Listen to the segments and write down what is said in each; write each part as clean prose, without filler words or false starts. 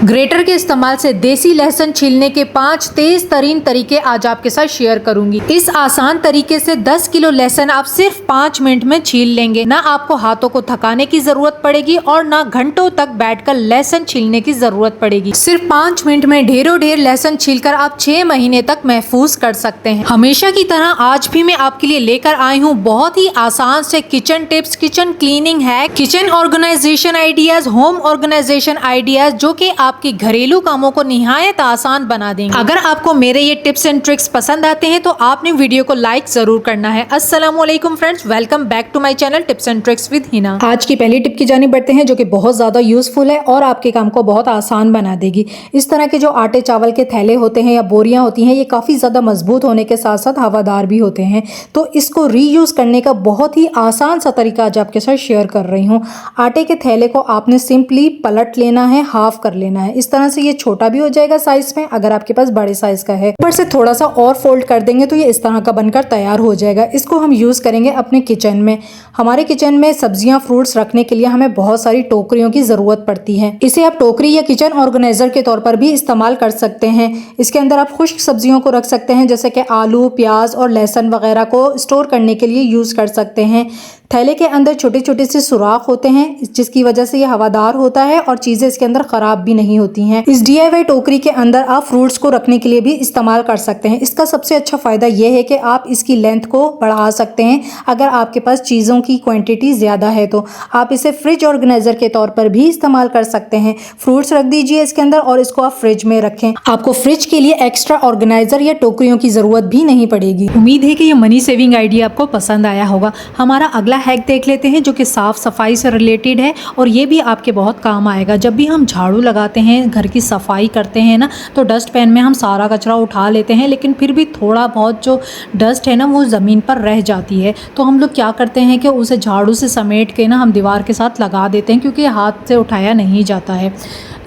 Greater के इस्तेमाल से देसी लहसुन छीलने के 5 तेज तरीन तरीके आज आपके साथ शेयर करूंगी। इस आसान तरीके से 10 किलो लहसुन आप सिर्फ 5 मिनट में छील लेंगे। ना आपको हाथों को थकाने की जरूरत पड़ेगी और ना घंटों तक बैठकर लहसुन छीलने की जरूरत पड़ेगी। सिर्फ 5 मिनट में ढेरों ढेर लहसुन छीलकर आप 6 महीने तक महफूज कर सकते हैं। हमेशा की तरह आज भी मैं आपके लिए लेकर आई हूँ बहुत ही आसान से kitchen tips, kitchen cleaning hack, kitchen organisation ideas, home organisation ideas जो कि आपकी घरेलू कामों को निहायत आसान बना देंगे। अगर आपको मेरे ये टिप्स एंड ट्रिक्स पसंद आते हैं तो आपने वीडियो को लाइक जरूर करना है। अस्सलामुअलैकुम friends, welcome back to my channel tips and tricks with Hina. आज की पहली टिप की जानिब बढ़ते हैं जो कि बहुत ज्यादा यूजफुल है और आपके काम को बहुत आसान बना देगी। इस तरह के जो आटे चावल के थैले होते हैं या बोरियां होती हैं, ये काफी ज्यादा मजबूत होने के साथ साथ हवादार भी होते हैं, तो इसको रीयूज करने का बहुत ही आसान सा तरीका आज आपके साथ शेयर कर रही हूँ। आटे के थैले को आपने सिंपली पलट लेना है, हाफ कर लेना है। इस तरह से ये छोटा भी हो जाएगा साइज में अगर आपके पास बड़े साइज का है। ऊपर से थोड़ा सा और फोल्ड कर देंगे तो ये इस तरह का बनकर तैयार हो जाएगा। इसको हम यूज करेंगे अपने किचन में। हमारे किचन में सब्जियां, फ्रूट्स रखने के लिए हमें बहुत सारी टोकरियों की जरूरत पड़ती है। इसे आप टोकरी या किचन ऑर्गेनाइजर के तौर पर भी इस्तेमाल कर सकते हैं। इसके अंदर आप खुश्क सब्जियों को रख सकते हैं जैसे कि आलू, प्याज और लहसुन वगैरह को स्टोर करने के लिए यूज कर सकते हैं। थैले के अंदर छोटे छोटे से सुराख होते हैं जिसकी वजह से ये हवादार होता है और चीजें इसके अंदर खराब भी नहीं होती हैं। इस DIY टोकरी के अंदर आप फ्रूट्स को रखने के लिए भी इस्तेमाल कर सकते हैं। इसका सबसे अच्छा फायदा यह है कि आप इसकी लेंथ को बढ़ा सकते हैं। अगर आपके पास चीजों की क्वांटिटी ज्यादा है तो आप इसे फ्रिज ऑर्गेनाइजर के तौर पर भी इस्तेमाल कर सकते हैं। फ्रूट्स रख दीजिए इसके अंदर और इसको आप फ्रिज में रखें। आपको फ्रिज के लिए एक्स्ट्रा ऑर्गेनाइजर या टोकरियों की जरूरत भी नहीं पड़ेगी। उम्मीद है कि ये मनी सेविंग आइडिया आपको पसंद आया होगा। हमारा अगला हैक देख लेते हैं जो कि साफ सफाई से रिलेटेड है और ये भी आपके बहुत काम आएगा। जब भी हम झाड़ू लगाते हैं, घर की सफाई करते हैं ना, तो डस्ट पैन में हम सारा कचरा उठा लेते हैं, लेकिन फिर भी थोड़ा बहुत जो डस्ट है ना वो ज़मीन पर रह जाती है। तो हम लोग क्या करते हैं कि उसे झाड़ू से समेट के ना हम दीवार के साथ लगा देते हैं क्योंकि हाथ से उठाया नहीं जाता है।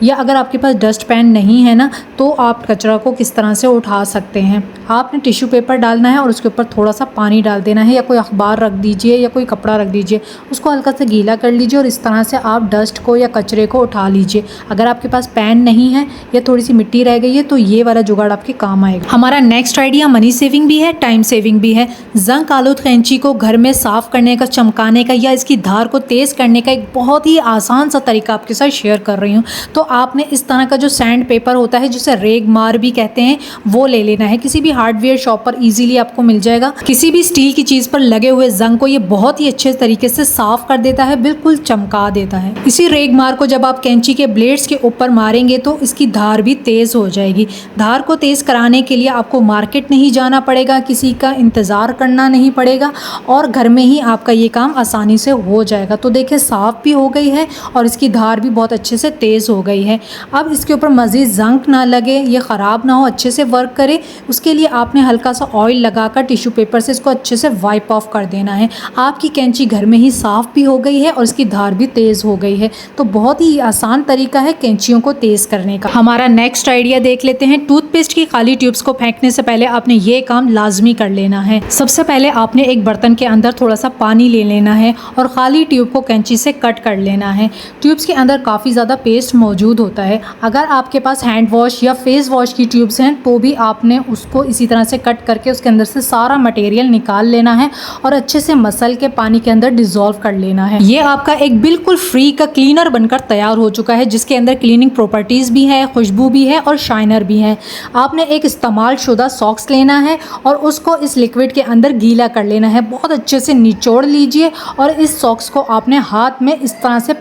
या अगर आपके पास डस्ट पैन नहीं है ना तो आप कचरा को किस तरह से उठा सकते हैं। आपने टिश्यू पेपर डालना है और उसके ऊपर थोड़ा सा पानी डाल देना है या कोई अखबार रख दीजिए या कोई कपड़ा रख दीजिए, उसको हल्का सा गीला कर लीजिए और इस तरह से आप डस्ट को या कचरे को उठा लीजिए। अगर आपके पास पैन नहीं है या थोड़ी सी मिट्टी रह गई है तो ये वाला जुगाड़ आपके काम आएगा। हमारा नेक्स्ट आइडिया मनी सेविंग भी है, टाइम सेविंग भी है। जंग आलूद कैंची को घर में साफ करने का, चमकाने का या इसकी धार को तेज करने का एक बहुत ही आसान सा तरीका आपके साथ शेयर कर रही हूँ। तो आपने इस तरह का जो सैंड पेपर होता है जिसे रेगमार भी कहते हैं वो ले लेना है। किसी भी हार्डवेयर शॉप पर इजीली आपको मिल जाएगा। किसी भी स्टील की चीज पर लगे हुए जंग को ये बहुत ही अच्छे तरीके से साफ कर देता है, बिल्कुल चमका देता है। इसी रेगमार को जब आप कैंची के ब्लेड्स के ऊपर मारेंगे तो इसकी धार भी तेज हो जाएगी। धार को तेज कराने के लिए आपको मार्केट नहीं जाना पड़ेगा, किसी का इंतजार करना नहीं पड़ेगा और घर में ही आपका ये काम आसानी से हो जाएगा। तो देखिए साफ भी हो गई है और इसकी धार भी बहुत अच्छे से तेज हो गई है। अब इसके ऊपर मज़ीद जंग ना लगे, ये ख़राब ना हो, अच्छे से वर्क करे, उसके लिए आपने हल्का सा ऑयल लगाकर टिश्यू पेपर से इसको अच्छे से वाइप ऑफ कर देना है। आपकी कैंची घर में ही साफ़ भी हो गई है और इसकी धार भी तेज़ हो गई है। तो बहुत ही आसान तरीका है कैंचियों को तेज़ करने का। हमारा नेक्स्ट आइडिया देख लेते हैं। टूथपेस्ट की खाली ट्यूब्स को फेंकने से पहले आपने ये काम लाजमी कर लेना है। सबसे पहले आपने एक बर्तन के अंदर थोड़ा सा पानी ले लेना है और खाली ट्यूब को कैंची से कट कर लेना है। ट्यूब्स के अंदर काफ़ी ज़्यादा पेस्ट मौजूद होता है। अगर आपके पास हैंड वॉश या फेस वॉश की ट्यूब्स हैं तो भी आपने उसको इसी तरह से कट करके उसके अंदर से सारा मटेरियल निकाल लेना है और अच्छे से मसल के पानी के अंदर डिसॉल्व कर लेना है। ये आपका एक बिल्कुल फ्री का क्लीनर बनकर तैयार हो चुका है जिसके अंदर क्लीनिंग प्रॉपर्टीज भी है, खुशबू भी है और शाइनर भी है। आपने एक इस्तेमाल शुदा सॉक्स लेना है और उसको इस लिक्विड के अंदर गीला कर लेना है। बहुत अच्छे से निचोड़ लीजिए और इस सॉक्स को आपने हाथ में इस तरह से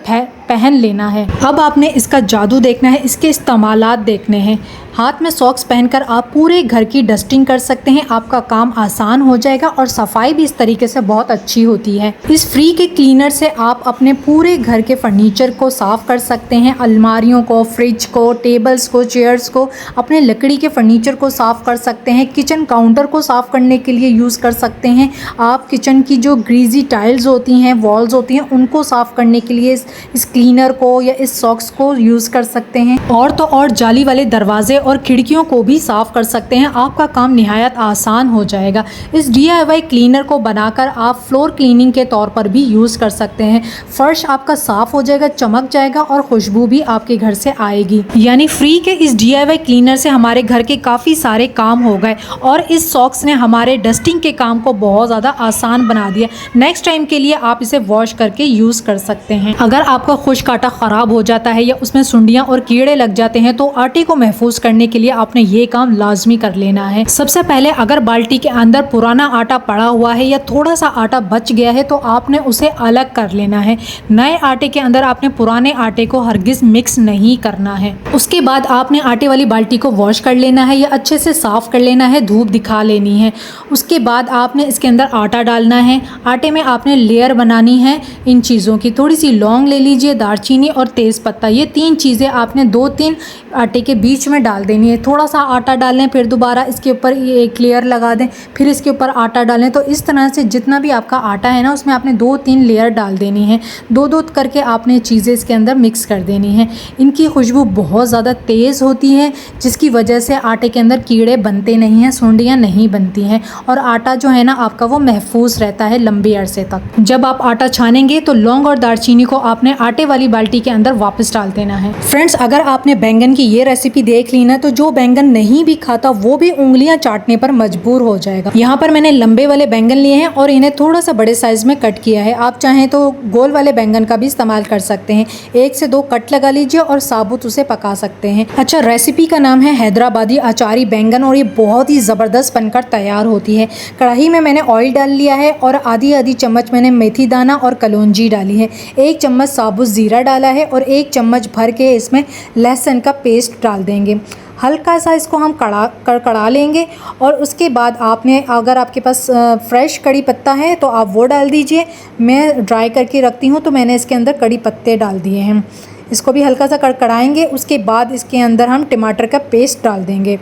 पहन लेना है। अब आपने इसका जादू देखना है, इसके इस्तेमालात देखने हैं। हाथ में सॉक्स पहनकर आप पूरे घर की डस्टिंग कर सकते हैं। आपका काम आसान हो जाएगा और सफाई भी इस तरीके से बहुत अच्छी होती है। इस फ्री के क्लीनर से आप अपने पूरे घर के फर्नीचर को साफ कर सकते हैं। अलमारियों को, फ्रिज को, टेबल्स को, चेयर्स को, अपने लकड़ी के फर्नीचर को साफ कर सकते हैं। किचन काउंटर को साफ करने के लिए यूज़ कर सकते हैं। आप किचन की जो ग्रीजी टाइल्स होती हैं, वॉल्स होती हैं, उनको साफ करने के लिए इस क्लीनर को या इस सॉक्स को यूज़ यूज़ कर सकते हैं। और तो और जाली वाले दरवाजे और खिड़कियों को भी साफ़ कर सकते हैं। आपका काम निहायत आसान हो जाएगा। इस DIY क्लीनर को बनाकर आप फ्लोर क्लीनिंग के तौर पर भी यूज़ कर सकते हैं। फर्श आपका साफ़ हो जाएगा, चमक जाएगा और खुशबू भी आपके घर से आएगी। यानी फ्री के इस DIY क्लीनर से हमारे घर के काफ़ी सारे काम हो गए और इस सॉक्स ने हमारे डस्टिंग के काम को बहुत ज़्यादा आसान बना दिया। नेक्स्ट टाइम के लिए आप इसे वॉश करके यूज़ कर सकते हैं। अगर आपका खुश्क आटा ख़राब हो जाता है या उसमें सुंडियाँ और कीड़े लग जाते हैं तो आटे को महफूज करने के लिए आपने ये काम लाजमी कर लेना है। सबसे पहले अगर बाल्टी के अंदर पुराना आटा पड़ा हुआ है या थोड़ा सा आटा बच गया है तो आपने उसे अलग कर लेना है। नए आटे के अंदर आपने पुराने आटे को हरगिज़ मिक्स नहीं करना है। उसके बाद आपने आटे वाली बाल्टी को वॉश कर लेना है या अच्छे से साफ़ कर लेना है, धूप दिखा लेनी है। उसके बाद आपने इसके अंदर आटा डालना है। आटे में आपने लेयर बनानी है इन चीज़ों की। थोड़ी सी लौंग ले लीजिए, दालचीनी और तेज़पत्ता, ये 3 चीज़ें आपने 2-3 आटे के बीच में डाल देनी है। थोड़ा सा आटा डाल लें, फिर दोबारा इसके ऊपर ये एक लेयर लगा दें, फिर इसके ऊपर आटा डालें। तो इस तरह से जितना भी आपका आटा है ना उसमें आपने 2-3 लेयर डाल देनी है। 2-2 करके आपने चीज़ें इसके अंदर मिक्स कर देनी है। इनकी खुशबू बहुत ज़्यादा तेज़ होती है जिसकी वजह से आटे के अंदर कीड़े बनते नहीं हैं, सुंडियाँ नहीं बनती हैं और आटा जो है ना आपका वो महफूज रहता है लंबे अरसे तक। जब आप आटा छानेंगे तो लौंग और दालचीनी को आपने आटे वाली बाल्टी के अंदर वापस डाल देना है। फ्रेंड्स, अगर आपने बैंगन की ये रेसिपी देख ली ना तो जो बैंगन नहीं भी खाता वो भी उंगलियां चाटने पर मजबूर हो जाएगा। यहाँ पर मैंने लंबे वाले बैंगन लिए हैं और इन्हें थोड़ा सा बड़े साइज में कट किया है। आप चाहें तो गोल वाले बैंगन का भी इस्तेमाल कर सकते हैं। 1 से 2 कट लगा लीजिए और साबुत उसे पका सकते हैं। अच्छा, रेसिपी का नाम है हैदराबादी अचारी बैंगन और ये बहुत ही ज़बरदस्त बनकर तैयार होती है। कढ़ाई में मैंने ऑयल डाल लिया है और आधी चम्मच मैंने मेथी दाना और कलौंजी डाली है। 1 चम्मच साबुत ज़ीरा डाला है और 1 चम्मच भर के इसमें लहसुन का पेस्ट डाल देंगे। हल्का सा इसको हम कड़ा लेंगे और उसके बाद आपने, अगर आपके पास फ्रेश कड़ी पत्ता है तो आप वो डाल दीजिए। मैं ड्राई करके रखती हूँ तो मैंने इसके अंदर कड़ी पत्ते डाल दिए हैं। इसको भी हल्का सा कड़ाएंगे। उसके बाद इसके अंदर हम टमाटर का पेस्ट डाल देंगे।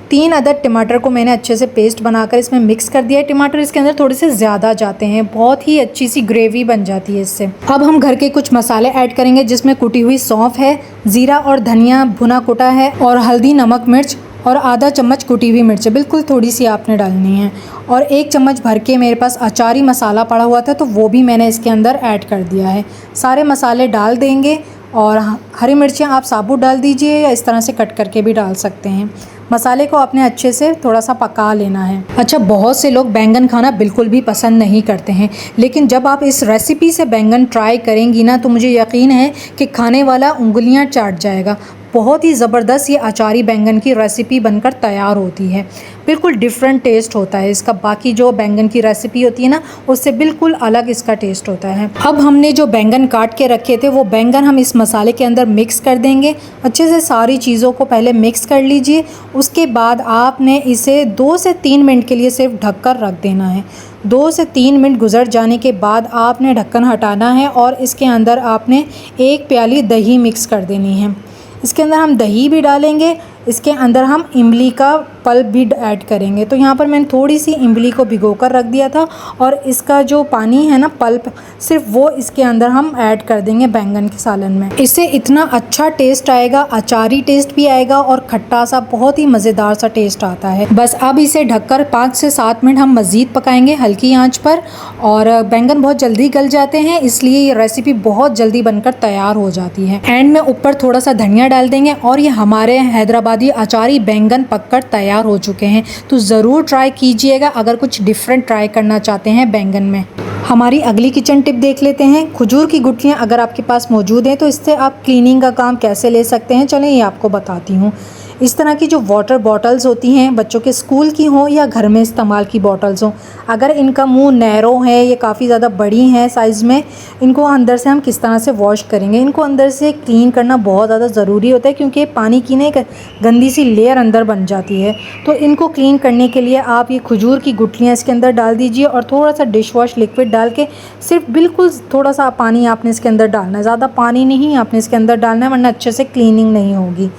3 अदद टमाटर को मैंने अच्छे से पेस्ट बनाकर इसमें मिक्स कर दिया है। टमाटर इसके अंदर थोड़े से ज़्यादा जाते हैं, बहुत ही अच्छी सी ग्रेवी बन जाती है इससे। अब हम घर के कुछ मसाले ऐड करेंगे जिसमें कुटी हुई सौंफ है, ज़ीरा और धनिया भुना कुटा है और हल्दी, नमक, मिर्च और आधा चम्मच कुटी हुई मिर्च, बिल्कुल थोड़ी सी आपने डालनी है। और 1 चम्मच भर के मेरे पास अचारी मसाला पड़ा हुआ था तो वो भी मैंने इसके अंदर ऐड कर दिया है। सारे मसाले डाल देंगे और हरी मिर्चें आप साबुत डाल दीजिए या इस तरह से कट करके भी डाल सकते हैं। मसाले को आपने अच्छे से थोड़ा सा पका लेना है। अच्छा, बहुत से लोग बैंगन खाना बिल्कुल भी पसंद नहीं करते हैं, लेकिन जब आप इस रेसिपी से बैंगन ट्राई करेंगी ना तो मुझे यकीन है कि खाने वाला उंगलियां चाट जाएगा। बहुत ही ज़बरदस्त ये अचारी बैंगन की रेसिपी बनकर तैयार होती है। बिल्कुल डिफरेंट टेस्ट होता है इसका, बाकी जो बैंगन की रेसिपी होती है ना उससे बिल्कुल अलग इसका टेस्ट होता है। अब हमने जो बैंगन काट के रखे थे वो बैंगन हम इस मसाले के अंदर मिक्स कर देंगे। अच्छे से सारी चीज़ों को पहले मिक्स कर लीजिए। उसके बाद आपने इसे 2 से 3 मिनट के लिए सिर्फ ढककर रख देना है। 2 से 3 मिनट गुजर जाने के बाद आपने ढक्कन हटाना है और इसके अंदर आपने 1 प्याली दही मिक्स कर देनी है। इसके अंदर हम दही भी डालेंगे। इसके अंदर हम इमली का पल्प भी ऐड करेंगे। तो यहाँ पर मैंने थोड़ी सी इमली को भिगोकर रख दिया था और इसका जो पानी है ना पल्प, सिर्फ वो इसके अंदर हम ऐड कर देंगे बैंगन के सालन में। इससे इतना अच्छा टेस्ट आएगा, अचारी टेस्ट भी आएगा और खट्टा सा बहुत ही मज़ेदार सा टेस्ट आता है। बस अब इसे ढककर 5 से 7 मिनट हम मज़ीद पकाएंगे हल्की आंच पर। और बैंगन बहुत जल्दी गल जाते हैं इसलिए ये रेसिपी बहुत जल्दी बनकर तैयार हो जाती है। एंड में ऊपर थोड़ा सा धनिया डाल देंगे और ये हमारे हैदराबादी अचारी बैंगन पककर तैयार हो चुके हैं। तो ज़रूर ट्राई कीजिएगा अगर कुछ डिफरेंट ट्राई करना चाहते हैं बैंगन में। हमारी अगली किचन टिप देख लेते हैं। खजूर की गुठलियाँ अगर आपके पास मौजूद हैं तो इससे आप क्लीनिंग का काम कैसे ले सकते हैं, चलें ये आपको बताती हूँ। इस तरह की जो वाटर बॉटल्स होती हैं, बच्चों के स्कूल की हों या घर में इस्तेमाल की बॉटल्स हों, अगर इनका मुंह नैरो है, ये काफ़ी ज़्यादा बड़ी हैं साइज़ में, इनको अंदर से हम किस तरह से वॉश करेंगे। इनको अंदर से क्लीन करना बहुत ज़्यादा ज़रूरी होता है क्योंकि पानी की ना एक गंदी सी लेयर अंदर बन जाती है। तो इनको क्लीन करने के लिए आप ये खजूर की गुठलियाँ इसके अंदर डाल दीजिए और थोड़ा सा डिश वॉश लिक्विड डाल के सिर्फ बिल्कुल थोड़ा सा पानी आपने इसके अंदर डालना है, ज़्यादा पानी नहीं आपने इसके अंदर डालना है वरना अच्छे से क्लीनिंग नहीं होगी।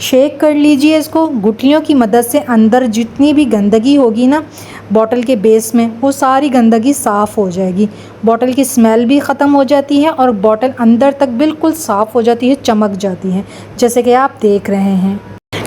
शेक कर लीजिए इसको। गुठलियों की मदद से अंदर जितनी भी गंदगी होगी ना बॉटल के बेस में, वो सारी गंदगी साफ़ हो जाएगी। बॉटल की स्मेल भी ख़त्म हो जाती है और बॉटल अंदर तक बिल्कुल साफ़ हो जाती है, चमक जाती है, जैसे कि आप देख रहे हैं।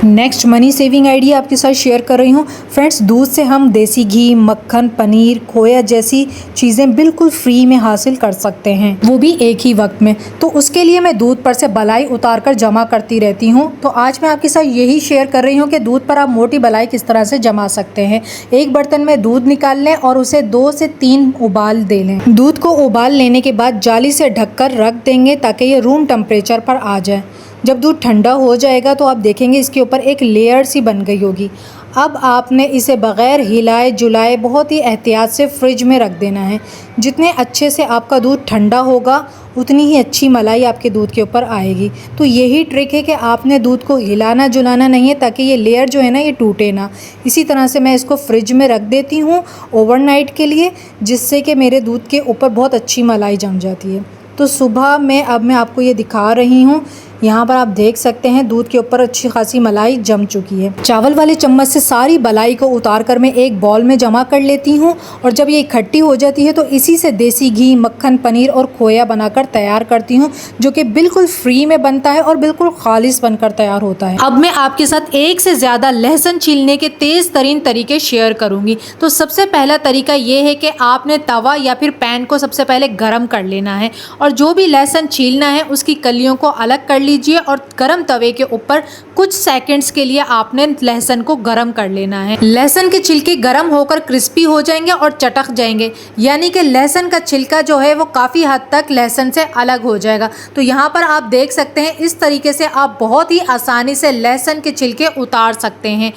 नेक्स्ट मनी सेविंग आइडिया आपके साथ शेयर कर रही हूँ। फ्रेंड्स, दूध से हम देसी घी, मक्खन, पनीर, खोया जैसी चीज़ें बिल्कुल फ्री में हासिल कर सकते हैं, वो भी एक ही वक्त में। तो उसके लिए मैं दूध पर से बलाई उतार कर जमा करती रहती हूँ। तो आज मैं आपके साथ यही शेयर कर रही हूँ कि दूध पर आप मोटी बलाई किस तरह से जमा सकते हैं। एक बर्तन में दूध निकाल लें और उसे 2 से 3 उबाल दे लें। दूध को उबाल लेने के बाद जाली से ढककर रख देंगे ताकि ये रूम टेम्परेचर पर आ जाए। जब दूध ठंडा हो जाएगा तो आप देखेंगे इसके ऊपर एक लेयर सी बन गई होगी। अब आपने इसे बग़ैर हिलाए जुलाए बहुत ही एहतियात से फ्रिज में रख देना है। जितने अच्छे से आपका दूध ठंडा होगा उतनी ही अच्छी मलाई आपके दूध के ऊपर आएगी। तो यही ट्रिक है कि आपने दूध को हिलाना जुलाना नहीं है ताकि ये लेयर जो है ना ये टूटे ना। इसी तरह से मैं इसको फ्रिज में रख देती हूँ ओवरनाइट के लिए, जिससे कि मेरे दूध के ऊपर बहुत अच्छी मलाई जम जाती है। तो सुबह में अब मैं आपको ये दिखा रही हूँ। यहाँ पर आप देख सकते हैं दूध के ऊपर अच्छी खासी मलाई जम चुकी है। चावल वाले चम्मच से सारी बलाई को उतार कर मैं एक बॉल में जमा कर लेती हूँ और जब ये इकट्ठी हो जाती है तो इसी से देसी घी, मक्खन, पनीर और खोया बनाकर तैयार करती हूँ, जो कि बिल्कुल फ्री में बनता है और बिल्कुल खालिस बनकर तैयार होता है। अब मैं आपके साथ एक से ज़्यादा लहसुन छीलने के तेज़ तरीन तरीके शेयर करूँगी। तो सबसे पहला तरीका ये है कि आपने तवा या फिर पैन को सबसे पहले गर्म कर लेना है और जो भी लहसुन छीलना है उसकी कलियों को अलग कर लीजिए और गरम तवे के ऊपर कुछ सेकंड्स के लिए आपने लहसुन को गरम कर लेना है। लहसुन के छिलके गरम होकर क्रिस्पी हो जाएंगे और चटक जाएंगे, यानी कि लहसुन का छिलका जो है वो काफ़ी हद तक लहसुन से अलग हो जाएगा। तो यहाँ पर आप देख सकते हैं इस तरीके से आप बहुत ही आसानी से लहसुन के छिलके उतार सकते हैं।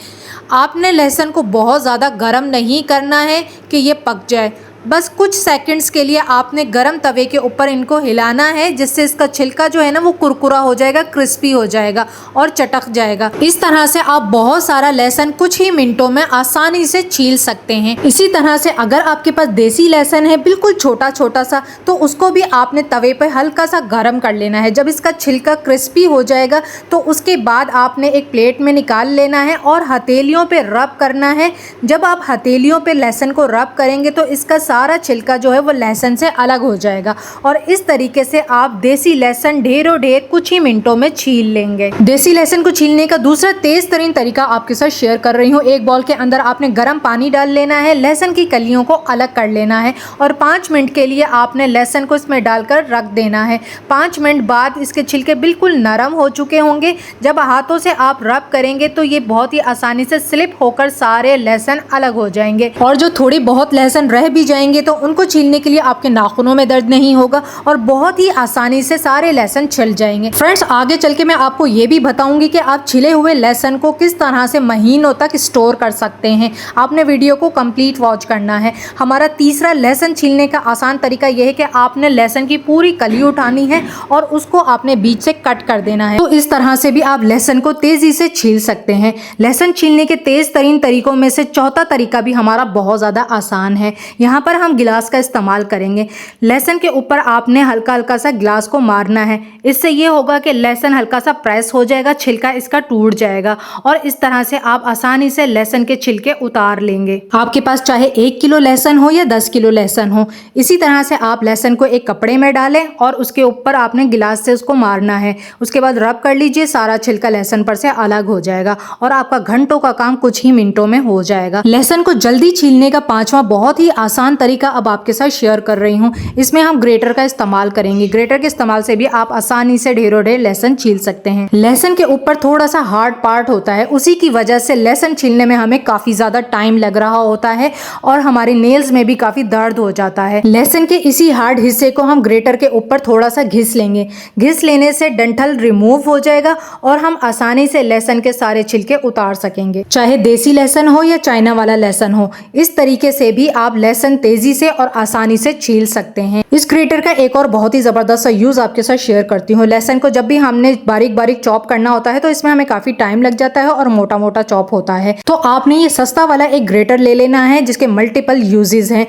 आपने लहसुन को बहुत ज़्यादा गरम नहीं करना है कि ये पक जाए, बस कुछ सेकंड्स के लिए आपने गरम तवे के ऊपर इनको हिलाना है, जिससे इसका छिलका जो है ना वो कुरकुरा हो जाएगा, क्रिस्पी हो जाएगा और चटक जाएगा। इस तरह से आप बहुत सारा लहसुन कुछ ही मिनटों में आसानी से छील सकते हैं। इसी तरह से अगर आपके पास देसी लहसुन है बिल्कुल छोटा छोटा सा, तो उसको भी आपने तवे पर हल्का सा गरम कर लेना है। जब इसका छिलका क्रिस्पी हो जाएगा तो उसके बाद आपने एक प्लेट में निकाल लेना है और हथेलियों पे रब करना है। जब आप हथेलियों पे लहसुन को रब करेंगे तो इसका सारा छिलका जो है वो लहसुन से अलग हो जाएगा और इस तरीके से आप देसी लहसुन ढेरों ढेर कुछ ही मिनटों में छील लेंगे। देसी लहसुन को छीलने का दूसरा तेज तरीन तरीका आपके साथ शेयर कर रही हूँ। एक बॉल के अंदर आपने गर्म पानी डाल लेना है, लहसुन की कलियों को अलग कर लेना है और 5 मिनट के लिए आपने लहसुन को इसमें डालकर रख देना है। 5 मिनट बाद इसके छिलके बिल्कुल नरम हो चुके होंगे। जब हाथों से आप रब करेंगे तो ये बहुत ही आसानी से स्लिप होकर सारे लहसुन अलग हो जाएंगे और जो थोड़ी बहुत लहसुन रह भी जाएंगे तो उनको छीलने के लिए आपके नाखूनों में दर्द नहीं होगा और बहुत ही आसानी से सारे लहसुन छिल जाएंगे। फ्रेंड्स, आगे चल के मैं आपको ये भी बताऊंगी कि आप छिले हुए लहसुन को किस तरह से महीनों तक स्टोर कर सकते हैं। आपने वीडियो को कंप्लीट वॉच करना है। हमारा तीसरा लहसुन छीलने का आसान तरीका यह है कि आपने लहसुन की पूरी कली उठानी है और उसको आपने बीच से कट कर देना है। तो इस तरह से भी आप लहसुन को तेजी से छील सकते हैं। लहसुन छीलने के तेज तरीन तरीकों में से चौथा तरीका भी हमारा बहुत ज़्यादा आसान है। यहाँ पर हम गिलास का इस्तेमाल करेंगे। लहसुन के ऊपर आपने हल्का हल्का सा गिलास को मारना है। इससे ये होगा कि लहसुन हल्का सा प्रेस हो जाएगा, छिलका इसका टूट जाएगा और इस तरह से आप आसानी से लहसुन के छिलके उतार लेंगे। आपके पास चाहे 1 किलो लहसुन हो या 10 किलो लहसुन हो, इसी तरह से आप लहसुन को एक कपड़े में डालें और उसके ऊपर आपने गिलास से उसको मारना है। उसके बाद रब कर लीजिए, सारा छिलका लहसुन पर से अलग हो जाएगा और आपका घंटों का काम कुछ ही मिनटों में हो जाएगा। लहसुन को जल्दी छीलने का 5वां बहुत ही आसान तरीका अब आपके साथ शेयर कर रही हूँ। इसमें हम ग्रेटर का इस्तेमाल करेंगे। ग्रेटर के इस्तेमाल से भी आप आसानी से ढेरों ढेर लहसुन छील सकते हैं। लहसुन के ऊपर थोड़ा सा हार्ड पार्ट होता है, उसी की वजह से लहसुन छीलने में हमें काफी ज्यादा टाइम लग रहा होता है और हमारे नेल्स में भी काफी दर्द हो जाता है। लहसुन के इसी हार्ड हिस्से को हम ग्रेटर के ऊपर थोड़ा सा घिस लेंगे। घिस लेने से डंठल रिमूव हो जाएगा और हम आसानी से लहसुन के सारे छिलके उतार सकेंगे। चाहे देसी लहसुन हो या चाइना वाला लहसुन हो, इस तरीके से भी आप लहसुन तेजी से और आसानी से छील सकते हैं। इस ग्रेटर का एक और बहुत ही जबरदस्त सा यूज आपके साथ शेयर करती हूँ। लहसुन को जब भी हमने बारीक बारीक चॉप करना होता है तो इसमें हमें काफी टाइम लग जाता है और मोटा मोटा चॉप होता है। तो आपने ये सस्ता वाला एक ग्रेटर ले लेना है जिसके मल्टीपल यूजेस हैं।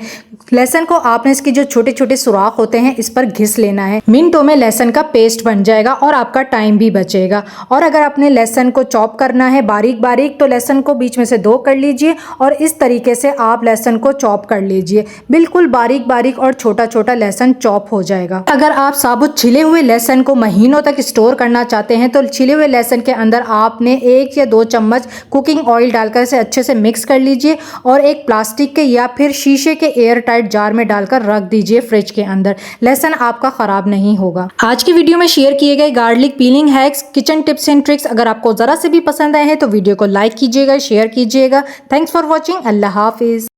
लहसुन को आपने इसकी जो छोटे छोटे सुराख होते हैं इस पर घिस लेना है। मिनटों में लहसुन का पेस्ट बन जाएगा और आपका टाइम भी बचेगा। और अगर आपने लहसुन को चॉप करना है बारीक बारीक तो लहसुन को बीच में से 2 कर लीजिए और इस तरीके से आप लहसुन को चॉप कर लीजिए। बिल्कुल बारीक बारीक और छोटा छोटा लहसुन चॉप हो जाएगा। अगर आप साबुत छिले हुए लहसुन को महीनों तक स्टोर करना चाहते हैं तो छिले हुए लहसुन के अंदर आपने 1 या 2 चम्मच कुकिंग ऑयल डालकर इसे अच्छे से मिक्स कर लीजिए और एक प्लास्टिक के या फिर शीशे के एयर टाइट जार में डालकर रख दीजिए फ्रिज के अंदर। लहसुन आपका खराब नहीं होगा। आज की वीडियो में शेयर किए गए garlic piling hacks, kitchen tips and tricks अगर आपको जरा से भी पसंद आए हैं तो वीडियो को लाइक कीजिएगा, शेयर कीजिएगा। Thanks for watching. Allah Hafiz.